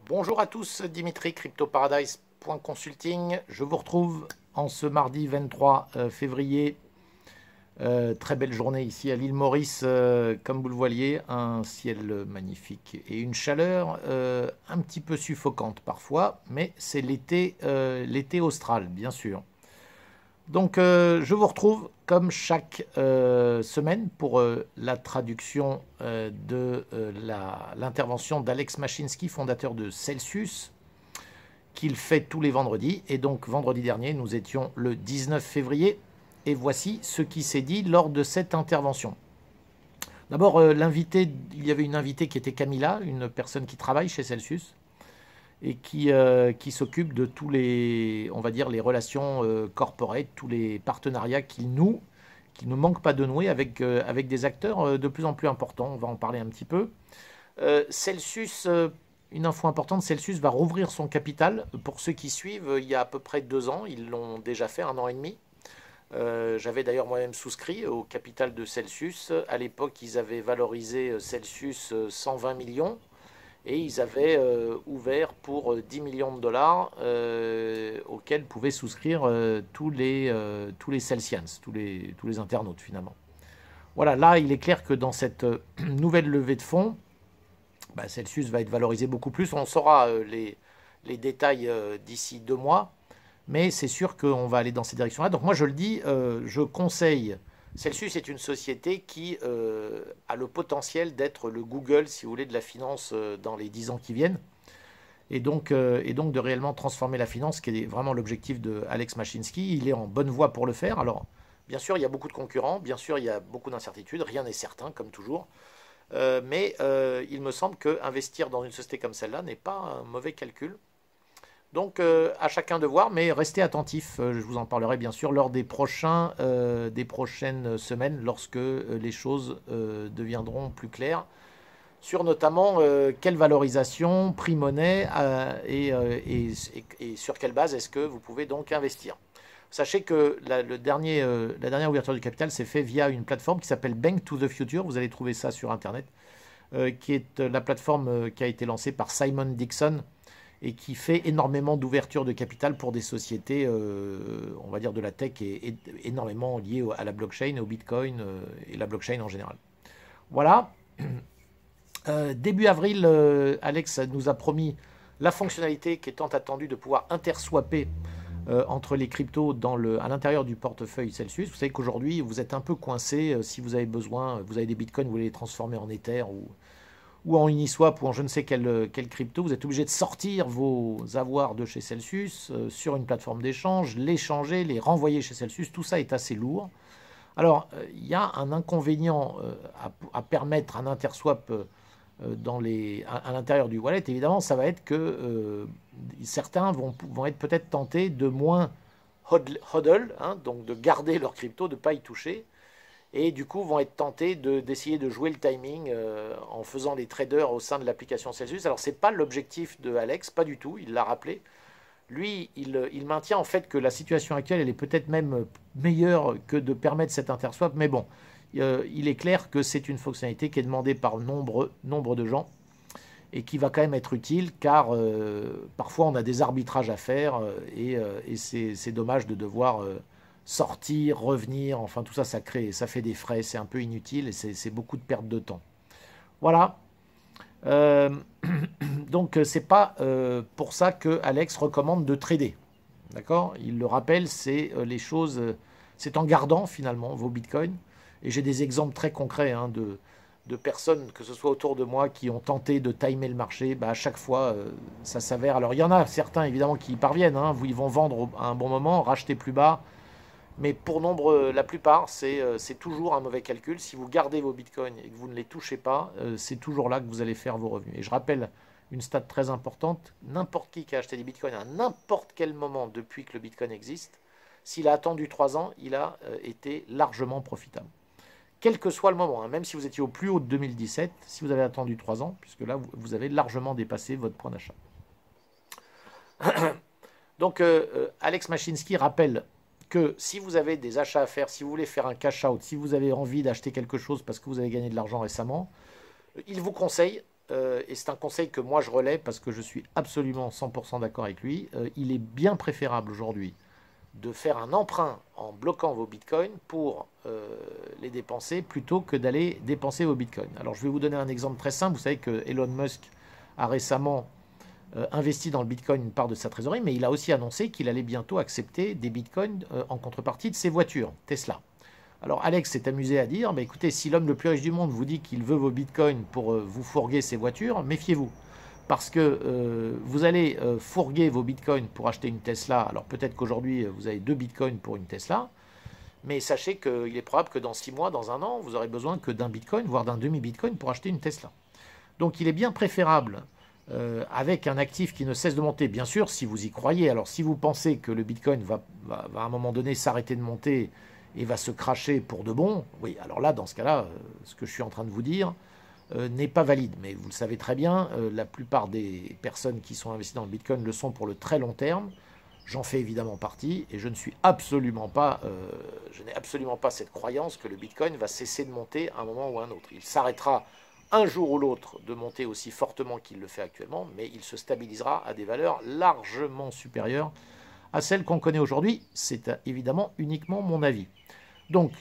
Bonjour à tous, Dimitri, CryptoParadise.consulting. Je vous retrouve en ce mardi 23 février. Très belle journée ici à l'île Maurice, comme vous le voyez, un ciel magnifique et une chaleur un petit peu suffocante parfois, mais c'est l'été austral, bien sûr. Donc je vous retrouve comme chaque semaine pour la traduction de l'intervention d'Alex Mashinsky, fondateur de Celsius, qu'il fait tous les vendredis. Et donc vendredi dernier, nous étions le 19 février. Et voici ce qui s'est dit lors de cette intervention. D'abord, il y avait une invitée qui était Camilla, une personne qui travaille chez Celsius et qui s'occupe de tous les, on va dire, les relations corporate, tous les partenariats qu'il ne manque pas de nouer avec des acteurs de plus en plus importants. On va en parler un petit peu. Celsius, une info importante, Celsius va rouvrir son capital. Pour ceux qui suivent, il y a à peu près 2 ans, ils l'ont déjà fait, 1 an et demi. J'avais d'ailleurs moi-même souscrit au capital de Celsius. À l'époque, ils avaient valorisé Celsius 120 millions. Et ils avaient ouvert pour 10 millions de dollars auxquels pouvaient souscrire tous les Celsians, tous les internautes finalement. Voilà, là il est clair que dans cette nouvelle levée de fonds, Celsius va être valorisé beaucoup plus. On saura les détails d'ici 2 mois, mais c'est sûr qu'on va aller dans ces directions-là. Donc moi je le dis, je conseille. Celsius est une société qui a le potentiel d'être le Google, si vous voulez, de la finance dans les 10 ans qui viennent. Et donc de réellement transformer la finance, qui est vraiment l'objectif de Alex Mashinsky. Il est en bonne voie pour le faire. Alors, bien sûr, il y a beaucoup de concurrents, bien sûr, il y a beaucoup d'incertitudes, rien n'est certain, comme toujours. Mais il me semble qu'investir dans une société comme celle-là n'est pas un mauvais calcul. Donc à chacun de voir, mais restez attentifs, je vous en parlerai bien sûr lors des prochaines semaines, lorsque les choses deviendront plus claires, sur notamment quelle valorisation, prix monnaie et sur quelle base est-ce que vous pouvez donc investir. Sachez que la dernière ouverture du capital s'est faite via une plateforme qui s'appelle Bank to the Future, vous allez trouver ça sur Internet, qui est la plateforme qui a été lancée par Simon Dixon, et qui fait énormément d'ouverture de capital pour des sociétés, on va dire de la tech, et énormément liées à la blockchain, au bitcoin et la blockchain en général. Voilà. Début avril, Alex nous a promis la fonctionnalité qui est tant attendue de pouvoir interswapper entre les cryptos à l'intérieur du portefeuille Celsius. Vous savez qu'aujourd'hui, vous êtes un peu coincé si vous avez besoin, vous avez des bitcoins, vous voulez les transformer en Ether ou en Uniswap ou en je ne sais quel crypto, vous êtes obligé de sortir vos avoirs de chez Celsius sur une plateforme d'échange, les changer, les renvoyer chez Celsius. Tout ça est assez lourd. Alors, il y a un inconvénient à permettre un interswap à l'intérieur du wallet. Évidemment, ça va être que certains vont être peut-être tentés de moins hodl, donc de garder leur crypto, de ne pas y toucher, et du coup vont être tentés d'essayer de jouer le timing en faisant les traders au sein de l'application Celsius. Alors c'est pas l'objectif de Alex, pas du tout, il l'a rappelé. Lui, il maintient en fait que la situation actuelle, elle est peut-être même meilleure que de permettre cet interswap, mais bon, il est clair que c'est une fonctionnalité qui est demandée par nombre de gens et qui va quand même être utile, car parfois on a des arbitrages à faire et c'est dommage de devoir sortir, revenir, enfin tout ça, ça fait des frais, c'est un peu inutile et c'est beaucoup de perte de temps. Voilà. Donc c'est pas pour ça que Alex recommande de trader. D'accord? Il le rappelle, c'est les choses, c'est en gardant finalement vos bitcoins. Et j'ai des exemples très concrets de personnes, que ce soit autour de moi, qui ont tenté de timer le marché. À chaque fois, ça s'avère. Alors il y en a certains évidemment qui y parviennent, ils vont vendre à un bon moment, racheter plus bas. Mais pour la plupart, c'est toujours un mauvais calcul. Si vous gardez vos bitcoins et que vous ne les touchez pas, c'est toujours là que vous allez faire vos revenus. Et je rappelle une stat très importante, n'importe qui a acheté des bitcoins à n'importe quel moment depuis que le bitcoin existe, s'il a attendu 3 ans, il a été largement profitable. Quel que soit le moment, même si vous étiez au plus haut de 2017, si vous avez attendu 3 ans, puisque là, vous avez largement dépassé votre point d'achat. Donc, Alex Mashinsky rappelle que si vous avez des achats à faire, si vous voulez faire un cash out, si vous avez envie d'acheter quelque chose parce que vous avez gagné de l'argent récemment, il vous conseille et c'est un conseil que moi je relais parce que je suis absolument 100% d'accord avec lui, il est bien préférable aujourd'hui de faire un emprunt en bloquant vos bitcoins pour les dépenser plutôt que d'aller dépenser vos bitcoins. Alors je vais vous donner un exemple très simple. Vous savez que Elon Musk a récemment investi dans le bitcoin une part de sa trésorerie, mais il a aussi annoncé qu'il allait bientôt accepter des bitcoins en contrepartie de ses voitures Tesla. Alors Alex s'est amusé à dire, bah, écoutez, si l'homme le plus riche du monde vous dit qu'il veut vos bitcoins pour vous fourguer ses voitures, méfiez-vous. Parce que vous allez fourguer vos bitcoins pour acheter une Tesla. Alors peut-être qu'aujourd'hui vous avez 2 bitcoins pour une Tesla, mais sachez qu'il est probable que dans 6 mois, dans un an, vous aurez besoin que d'un bitcoin, voire d'un demi-bitcoin pour acheter une Tesla. Donc il est bien préférable, avec un actif qui ne cesse de monter, bien sûr, si vous y croyez. Alors si vous pensez que le bitcoin va à un moment donné s'arrêter de monter et va se cracher pour de bon, oui, alors là, dans ce cas-là, ce que je suis en train de vous dire n'est pas valide. Mais vous le savez très bien, la plupart des personnes qui sont investies dans le bitcoin le sont pour le très long terme. J'en fais évidemment partie et je n'ai absolument pas cette croyance que le bitcoin va cesser de monter à un moment ou à un autre. Il s'arrêtera un jour ou l'autre de monter aussi fortement qu'il le fait actuellement, mais il se stabilisera à des valeurs largement supérieures à celles qu'on connaît aujourd'hui. C'est évidemment uniquement mon avis. Donc,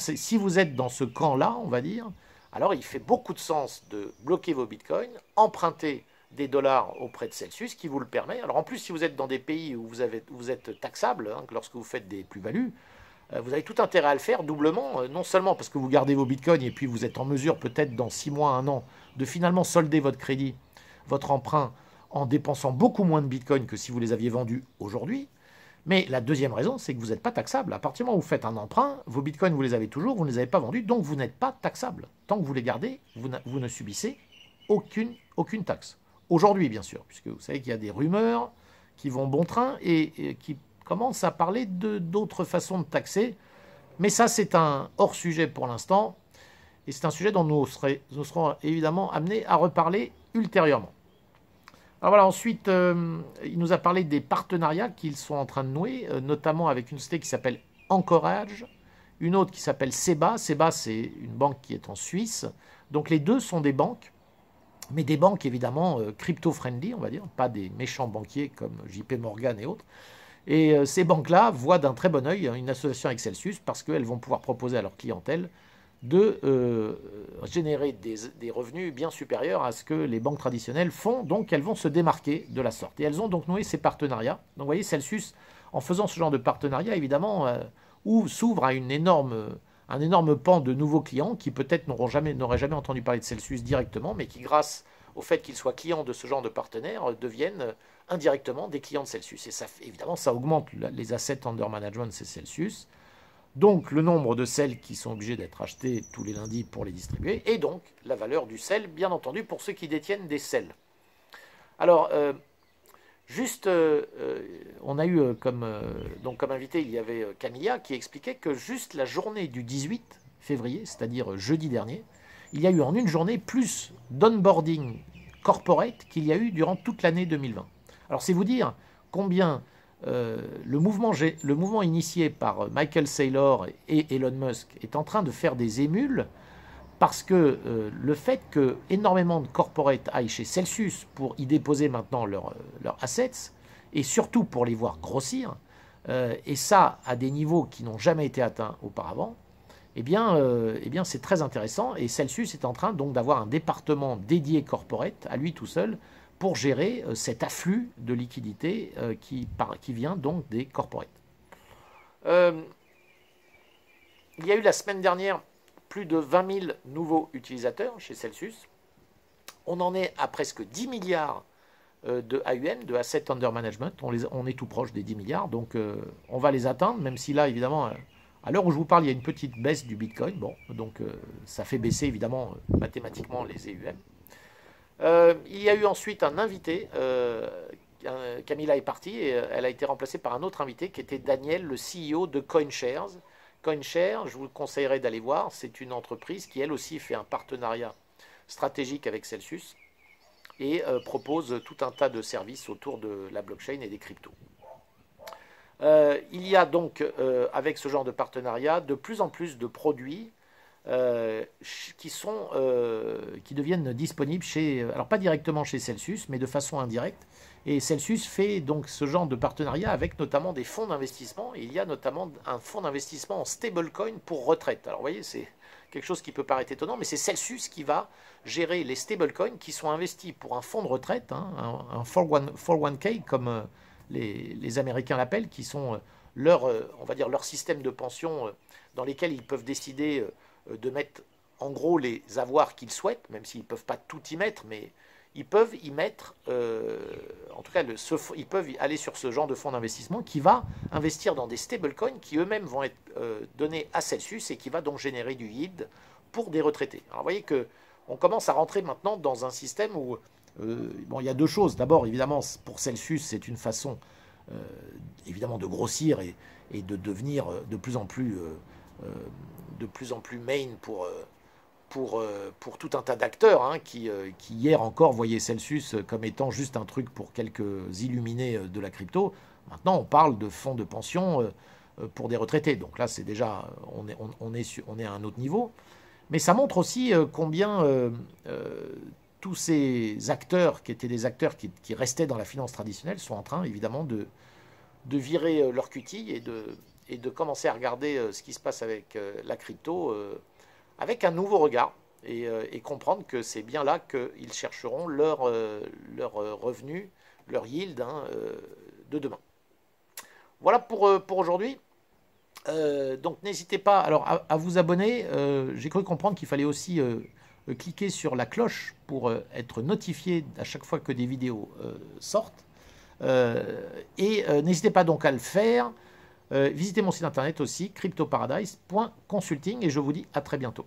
si vous êtes dans ce camp-là, on va dire, alors il fait beaucoup de sens de bloquer vos bitcoins, emprunter des dollars auprès de Celsius qui vous le permet. Alors en plus, si vous êtes dans des pays où vous êtes taxable, hein, lorsque vous faites des plus-values, vous avez tout intérêt à le faire doublement, non seulement parce que vous gardez vos bitcoins et puis vous êtes en mesure peut-être dans 6 mois, 1 an, de finalement solder votre crédit, votre emprunt, en dépensant beaucoup moins de bitcoins que si vous les aviez vendus aujourd'hui. Mais la deuxième raison, c'est que vous n'êtes pas taxable. À partir du moment où vous faites un emprunt, vos bitcoins, vous les avez toujours, vous ne les avez pas vendus, donc vous n'êtes pas taxable. Tant que vous les gardez, vous ne subissez aucune taxe. Aujourd'hui, bien sûr, puisque vous savez qu'il y a des rumeurs qui vont bon train et qui commencent à parler d'autres façons de taxer. Mais ça, c'est un hors-sujet pour l'instant. Et c'est un sujet dont nous serons évidemment amenés à reparler ultérieurement. Alors voilà, ensuite, il nous a parlé des partenariats qu'ils sont en train de nouer, notamment avec une société qui s'appelle Anchorage, une autre qui s'appelle Seba. Seba, c'est une banque qui est en Suisse. Donc les deux sont des banques, mais des banques évidemment crypto-friendly, on va dire, pas des méchants banquiers comme JP Morgan et autres. Et ces banques-là voient d'un très bon œil une association avec Celsius parce qu'elles vont pouvoir proposer à leur clientèle de générer des revenus bien supérieurs à ce que les banques traditionnelles font. Donc elles vont se démarquer de la sorte. Et elles ont donc noué ces partenariats. Donc vous voyez, Celsius, en faisant ce genre de partenariat, évidemment, s'ouvre à un énorme pan de nouveaux clients qui peut-être n'auraient jamais entendu parler de Celsius directement, mais qui, grâce au fait qu'ils soient clients de ce genre de partenaires, deviennent indirectement des clients de Celsius. Et ça, évidemment, ça augmente les assets under management de ces Celsius. Donc le nombre de sels qui sont obligés d'être achetés tous les lundis pour les distribuer, et donc la valeur du sel, bien entendu, pour ceux qui détiennent des sels. Alors, on a eu comme invité, il y avait Camilla qui expliquait que juste la journée du 18 février, c'est-à-dire jeudi dernier, il y a eu en une journée plus d'onboarding corporate qu'il y a eu durant toute l'année 2020. Alors c'est vous dire combien le mouvement initié par Michael Saylor et Elon Musk est en train de faire des émules parce que le fait que énormément de corporates aillent chez Celsius pour y déposer maintenant leurs assets et surtout pour les voir grossir, et ça à des niveaux qui n'ont jamais été atteints auparavant, eh bien c'est très intéressant et Celsius est en train donc d'avoir un département dédié corporate à lui tout seul pour gérer cet afflux de liquidités qui vient donc des corporates. Il y a eu la semaine dernière plus de 20 000 nouveaux utilisateurs chez Celsius. On en est à presque 10 milliards de AUM, de Asset Under Management. On est tout proche des 10 milliards, donc on va les atteindre, même si là, évidemment, à l'heure où je vous parle, il y a une petite baisse du Bitcoin. Bon, donc ça fait baisser, évidemment, mathématiquement les AUM. Il y a eu ensuite un invité, Camilla est partie et elle a été remplacée par un autre invité qui était Daniel, le CEO de CoinShares. CoinShares, je vous conseillerais d'aller voir, c'est une entreprise qui elle aussi fait un partenariat stratégique avec Celsius et propose tout un tas de services autour de la blockchain et des cryptos. Il y a donc avec ce genre de partenariat de plus en plus de produits qui deviennent disponibles chez, alors pas directement chez Celsius, mais de façon indirecte. Et Celsius fait donc ce genre de partenariat avec notamment des fonds d'investissement. Il y a notamment un fonds d'investissement en stablecoin pour retraite. Alors vous voyez, c'est quelque chose qui peut paraître étonnant, mais c'est Celsius qui va gérer les stablecoins qui sont investis pour un fonds de retraite, hein, un 401k comme les Américains l'appellent, qui sont on va dire leur système de pension dans lesquels ils peuvent décider de mettre en gros les avoirs qu'ils souhaitent, même s'ils ne peuvent pas tout y mettre, mais ils peuvent y mettre, en tout cas, ils peuvent aller sur ce genre de fonds d'investissement qui va investir dans des stablecoins qui eux-mêmes vont être donnés à Celsius et qui va donc générer du yield pour des retraités. Alors vous voyez qu'on commence à rentrer maintenant dans un système où, bon, il y a deux choses. D'abord, évidemment, pour Celsius, c'est une façon, évidemment, de grossir et de devenir de plus en plus main pour tout un tas d'acteurs hein, qui hier encore voyaient Celsius comme étant juste un truc pour quelques illuminés de la crypto. Maintenant, on parle de fonds de pension pour des retraités. Donc là, c'est déjà, on est à un autre niveau. Mais ça montre aussi combien tous ces acteurs, qui étaient des acteurs qui restaient dans la finance traditionnelle, sont en train, évidemment, de virer leur cutie et de commencer à regarder ce qui se passe avec la crypto avec un nouveau regard et comprendre que c'est bien là qu'ils chercheront leur revenu, leur yield hein, de demain. Voilà pour aujourd'hui. Donc n'hésitez pas alors à vous abonner. J'ai cru comprendre qu'il fallait aussi cliquer sur la cloche pour être notifié à chaque fois que des vidéos sortent. N'hésitez pas donc à le faire. Visitez mon site internet aussi, cryptoparadise.consulting et je vous dis à très bientôt.